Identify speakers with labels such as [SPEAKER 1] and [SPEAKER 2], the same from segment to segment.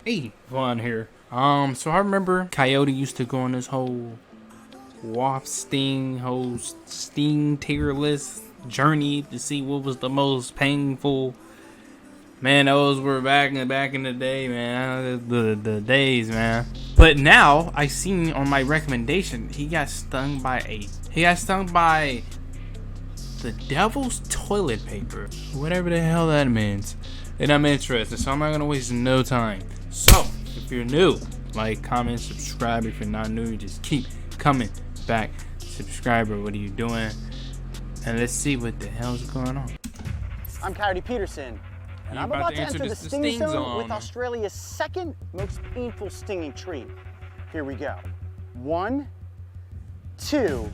[SPEAKER 1] Hey, Vaughn here. So I remember Coyote used to go on this whole whole sting tier list journey to see what was the most painful. Man, those were back in the day, man. The days, man. But now I seen on my recommendation he got stung by the devil's toilet paper, whatever the hell that means. And I'm interested, so I'm not gonna waste no time. So, if you're new, like, comment, subscribe. If you're not new, just keep coming back. Subscriber, what are you doing? And let's see what the hell's going on.
[SPEAKER 2] I'm Coyote Peterson, and I'm about to enter the sting zone with Australia's second most painful stinging tree. Here we go. 1, 2,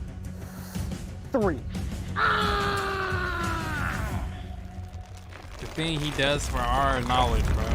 [SPEAKER 2] 3.
[SPEAKER 1] The thing he does for our knowledge, bro.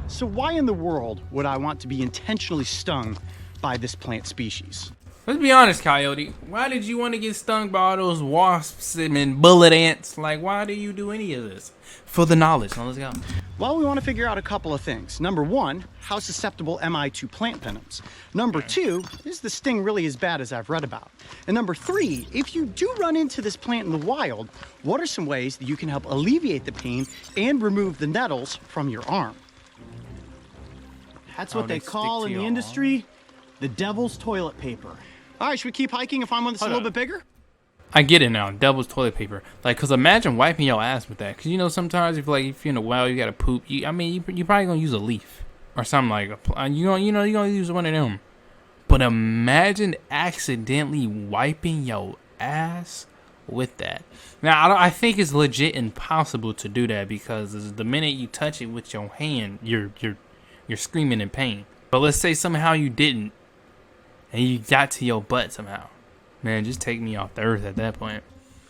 [SPEAKER 2] So why in the world would I want to be intentionally stung by this plant species?
[SPEAKER 1] Let's be honest, Coyote. Why did you want to get stung by all those wasps and bullet ants? Like, why do you do any of this? For the knowledge. Now, let's go.
[SPEAKER 2] Well, we want to figure out a couple of things. Number one, how susceptible am I to plant venoms? Number two, is the sting really as bad as I've read about? And number three, if you do run into this plant in the wild, what are some ways that you can help alleviate the pain and remove the nettles from your arm? That's what they call in the industry the devil's toilet paper. All right, should we keep hiking and find one that's a little bit bigger?
[SPEAKER 1] I get it now. Devil's toilet paper. Like, cause imagine wiping your ass with that. Cause you know sometimes if you're in a well you gotta poop. You probably gonna use a leaf or something like you're gonna use one of them. But imagine accidentally wiping your ass with that. Now I think it's legit impossible to do that because the minute you touch it with your hand, you're screaming in pain. But let's say somehow you didn't, and you got to your butt somehow. Man, just take me off the earth at that point.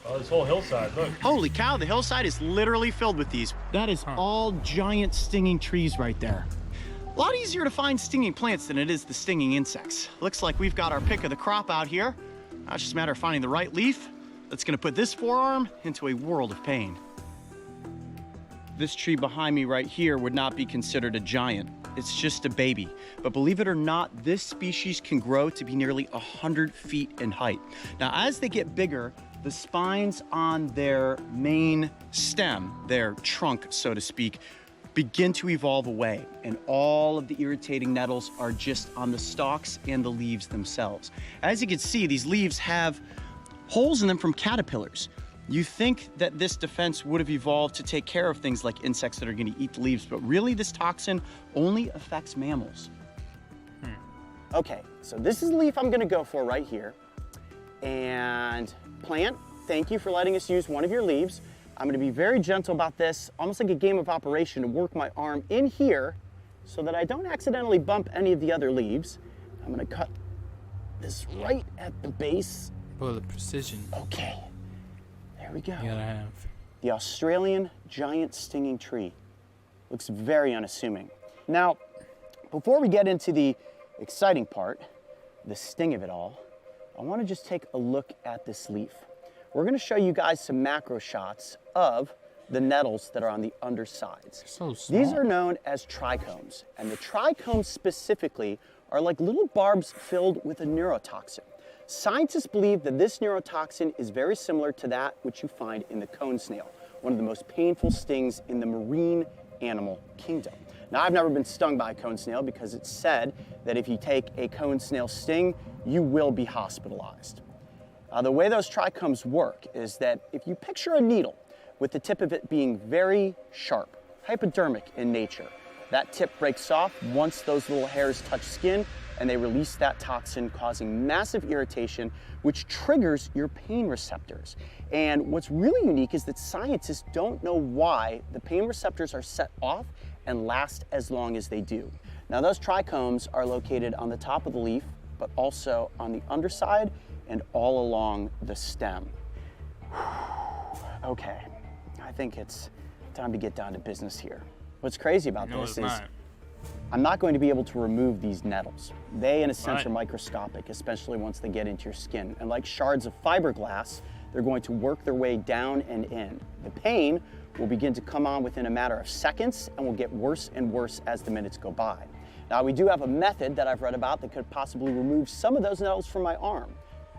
[SPEAKER 3] Oh, this whole hillside, look.
[SPEAKER 2] Holy cow, the hillside is literally filled with these. That is all giant stinging trees right there. A lot easier to find stinging plants than it is the stinging insects. Looks like we've got our pick of the crop out here. Now it's just a matter of finding the right leaf that's gonna put this forearm into a world of pain. This tree behind me right here would not be considered a giant. It's just a baby. But believe it or not, this species can grow to be nearly 100 feet in height. Now, as they get bigger, the spines on their main stem, their trunk, so to speak, begin to evolve away. And all of the irritating nettles are just on the stalks and the leaves themselves. As you can see, these leaves have holes in them from caterpillars. You think that this defense would have evolved to take care of things like insects that are going to eat the leaves, but really this toxin only affects mammals. Okay, so this is the leaf I'm going to go for right here. And plant, thank you for letting us use one of your leaves. I'm going to be very gentle about this, almost like a game of operation, to work my arm in here so that I don't accidentally bump any of the other leaves. I'm going to cut this right at the base.
[SPEAKER 1] Oh, the precision.
[SPEAKER 2] Okay. There we go.
[SPEAKER 1] You gotta have.
[SPEAKER 2] The Australian giant stinging tree. Looks very unassuming. Now, before we get into the exciting part, the sting of it all, I want to just take a look at this leaf. We're going to show you guys some macro shots of the nettles that are on the undersides.
[SPEAKER 1] So small.
[SPEAKER 2] These are known as trichomes, and the trichomes specifically are like little barbs filled with a neurotoxin. Scientists believe that this neurotoxin is very similar to that which you find in the cone snail, one of the most painful stings in the marine animal kingdom. Now, I've never been stung by a cone snail because it's said that if you take a cone snail sting, you will be hospitalized. The way those trichomes work is that if you picture a needle with the tip of it being very sharp, hypodermic in nature, that tip breaks off once those little hairs touch skin, and they release that toxin, causing massive irritation, which triggers your pain receptors. And what's really unique is that scientists don't know why the pain receptors are set off and last as long as they do. Now, those trichomes are located on the top of the leaf, but also on the underside and all along the stem. Okay, I think it's time to get down to business here. What's crazy about this is I'm not going to be able to remove these nettles. They, in a sense, are microscopic, especially once they get into your skin. And like shards of fiberglass, they're going to work their way down and in. The pain will begin to come on within a matter of seconds and will get worse and worse as the minutes go by. Now, we do have a method that I've read about that could possibly remove some of those nettles from my arm.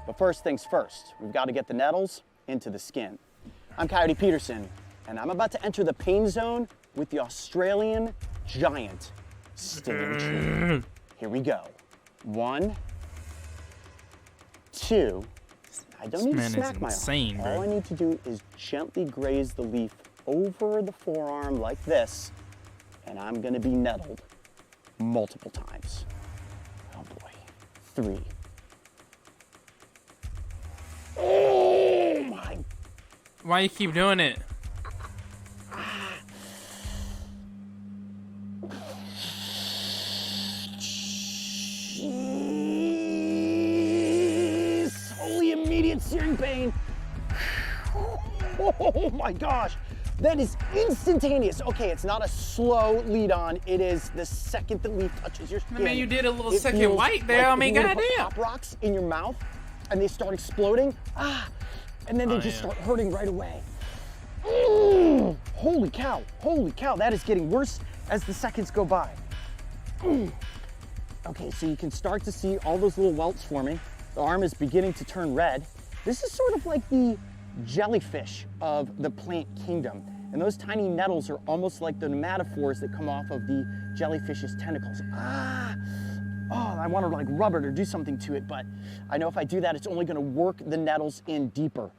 [SPEAKER 2] But first things first, we've got to get the nettles into the skin. I'm Coyote Peterson, and I'm about to enter the pain zone with the Australian giant stinging tree. Here we go. 1, 2. I don't need to smack my arm. All I need to do is gently graze the leaf over the forearm like this, and I'm gonna be nettled multiple times. Oh boy. 3. Oh my.
[SPEAKER 1] Why you keep doing it?
[SPEAKER 2] Holy immediate searing pain. Oh my gosh. That is instantaneous. Okay, it's not a slow lead on. It is the second the leaf touches your skin.
[SPEAKER 1] I mean, you did a little second white there.
[SPEAKER 2] Like
[SPEAKER 1] I mean, goddamn.
[SPEAKER 2] Pop rocks in your mouth and they start exploding. And then they just start hurting right away. Holy cow, that is getting worse as the seconds go by. Okay, so you can start to see all those little welts forming. The arm is beginning to turn red. This is sort of like the jellyfish of the plant kingdom. And those tiny nettles are almost like the nematophores that come off of the jellyfish's tentacles. Oh, I want to like rub it or do something to it, but I know if I do that, it's only going to work the nettles in deeper.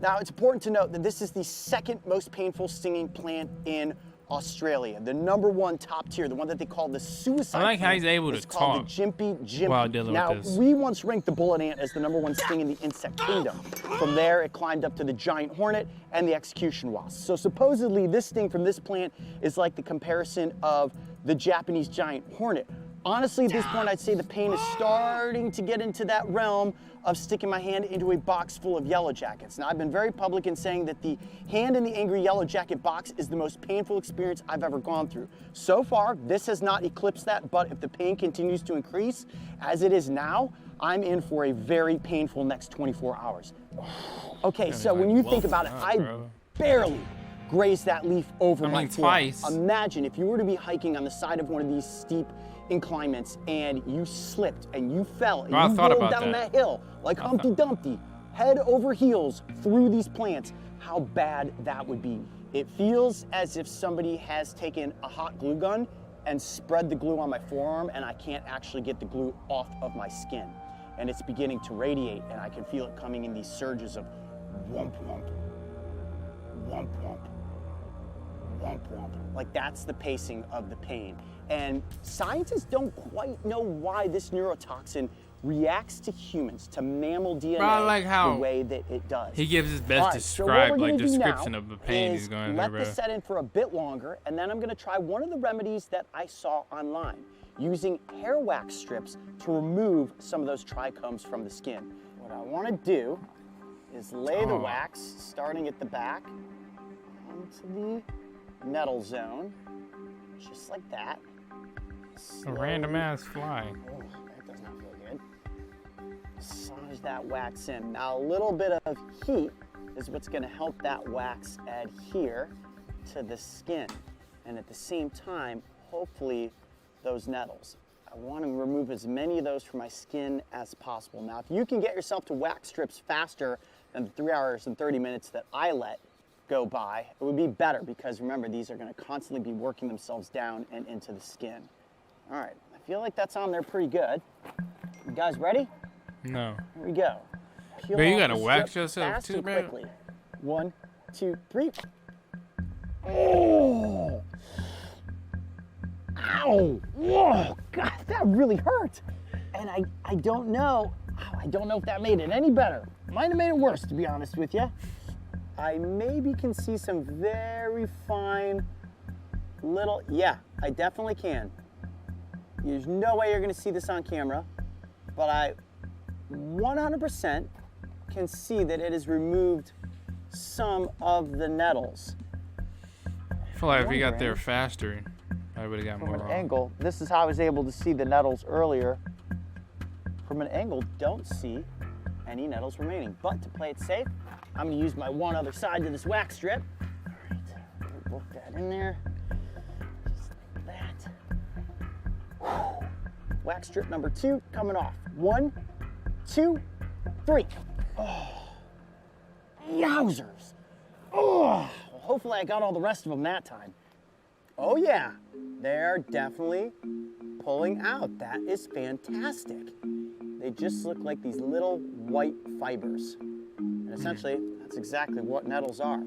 [SPEAKER 2] Now, it's important to note that this is the second most painful stinging plant in Australia. The #1 top tier, the one that they call the suicide
[SPEAKER 1] I like how he's
[SPEAKER 2] plant,
[SPEAKER 1] able to
[SPEAKER 2] is called
[SPEAKER 1] talk
[SPEAKER 2] the Jimpy.
[SPEAKER 1] while dealing
[SPEAKER 2] now,
[SPEAKER 1] with this.
[SPEAKER 2] we once ranked the bullet ant as the #1 sting in the insect kingdom. From there, it climbed up to the giant hornet and the execution wasp. So supposedly, this sting from this plant is like the comparison of the Japanese giant hornet. Honestly, at this point, I'd say the pain is starting to get into that realm of sticking my hand into a box full of yellow jackets. Now, I've been very public in saying that the hand in the angry yellow jacket box is the most painful experience I've ever gone through. So far, this has not eclipsed that, but if the pain continues to increase, as it is now, I'm in for a very painful next 24 hours. Okay, so when you think about it, I barely grazed that leaf over my forearm.
[SPEAKER 1] Twice.
[SPEAKER 2] Imagine if you were to be hiking on the side of one of these steep inclinements and you slipped and you fell and you rolled down that hill like Humpty Dumpty, head over heels through these plants, how bad that would be. It feels as if somebody has taken a hot glue gun and spread the glue on my forearm and I can't actually get the glue off of my skin. And it's beginning to radiate and I can feel it coming in these surges of whomp whomp, whomp whomp, whomp whomp. Like that's the pacing of the pain. And scientists don't quite know why this neurotoxin reacts to humans, to mammal DNA,
[SPEAKER 1] like how
[SPEAKER 2] the way that it does.
[SPEAKER 1] He gives his best description of the pain he's going through.
[SPEAKER 2] Let this set in for a bit longer, and then I'm going to try one of the remedies that I saw online, using hair wax strips to remove some of those trichomes from the skin. What I want to do is lay the wax, starting at the back, onto the nettle zone, just like that.
[SPEAKER 1] A random ass fly.
[SPEAKER 2] Oh, that does not feel good. Massage that wax in. Now, a little bit of heat is what's going to help that wax adhere to the skin. And at the same time, hopefully, those nettles. I want to remove as many of those from my skin as possible. Now, if you can get yourself to wax strips faster than the 3 hours and 30 minutes that I let go by, it would be better because remember, these are going to constantly be working themselves down and into the skin. All right, I feel like that's on there pretty good. You guys ready?
[SPEAKER 1] No.
[SPEAKER 2] Here we go.
[SPEAKER 1] But you gotta wax yourself too, man.
[SPEAKER 2] Quickly. 1, 2, 3. Oh! Ow! Whoa! God, that really hurt. And I don't know. I don't know if that made it any better. Might have made it worse, to be honest with you. I maybe can see some very fine little. Yeah, I definitely can. There's no way you're gonna see this on camera, but I 100% can see that it has removed some of the nettles.
[SPEAKER 1] I feel like if you got there faster, I would have got more.
[SPEAKER 2] From an angle, this is how I was able to see the nettles earlier. From an angle, don't see any nettles remaining. But to play it safe, I'm gonna use my one other side to this wax strip. All right, work that in there. Just like that. Whew. Wax strip number 2 coming off. 1, 2, 3. Oh, yowzers. Oh, well, hopefully I got all the rest of them that time. Oh yeah, they're definitely pulling out. That is fantastic. They just look like these little white fibers. And essentially, that's exactly what nettles are.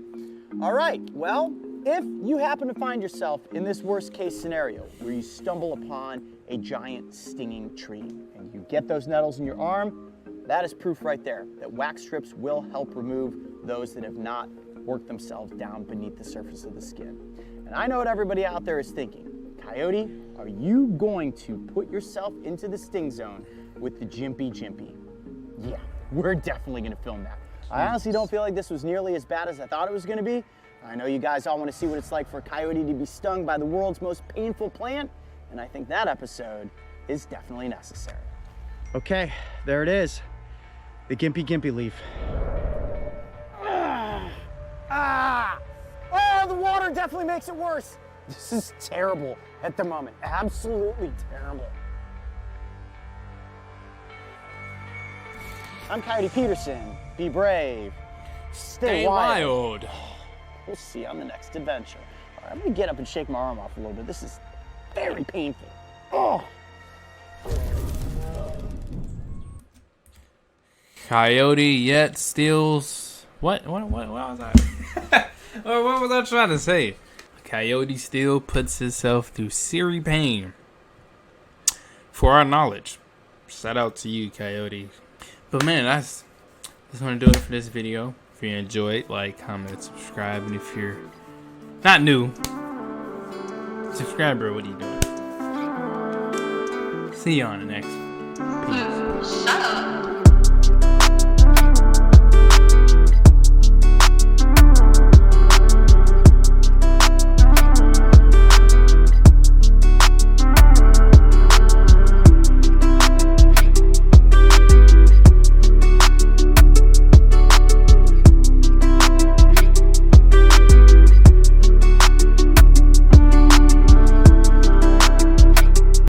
[SPEAKER 2] All right, well, if you happen to find yourself in this worst case scenario where you stumble upon a giant stinging tree and you get those nettles in your arm, that is proof right there that wax strips will help remove those that have not worked themselves down beneath the surface of the skin. And I know what everybody out there is thinking. Coyote, are you going to put yourself into the sting zone with the Jimpy Jimpy? Yeah, we're definitely gonna film that. I honestly don't feel like this was nearly as bad as I thought it was gonna be. I know you guys all wanna see what it's like for a coyote to be stung by the world's most painful plant, and I think that episode is definitely necessary. Okay, there it is. The Gimpy Gimpy leaf. Oh, the water definitely makes it worse. This is terrible at the moment. Absolutely terrible. I'm Coyote Peterson. Be brave. Stay wild. We'll see you on the next adventure. All right, I'm gonna get up and shake my arm off a little bit. This is very painful. Oh.
[SPEAKER 1] Coyote yet steals. What was I? What was I trying to say? Coyote still puts himself through serious pain for our knowledge. Shout out to you, Coyote. But man, that's gonna do it for this video. If you enjoyed, like, comment, subscribe, and if you're not new, subscribe, bro. What are you doing? See you on the next one. Peace.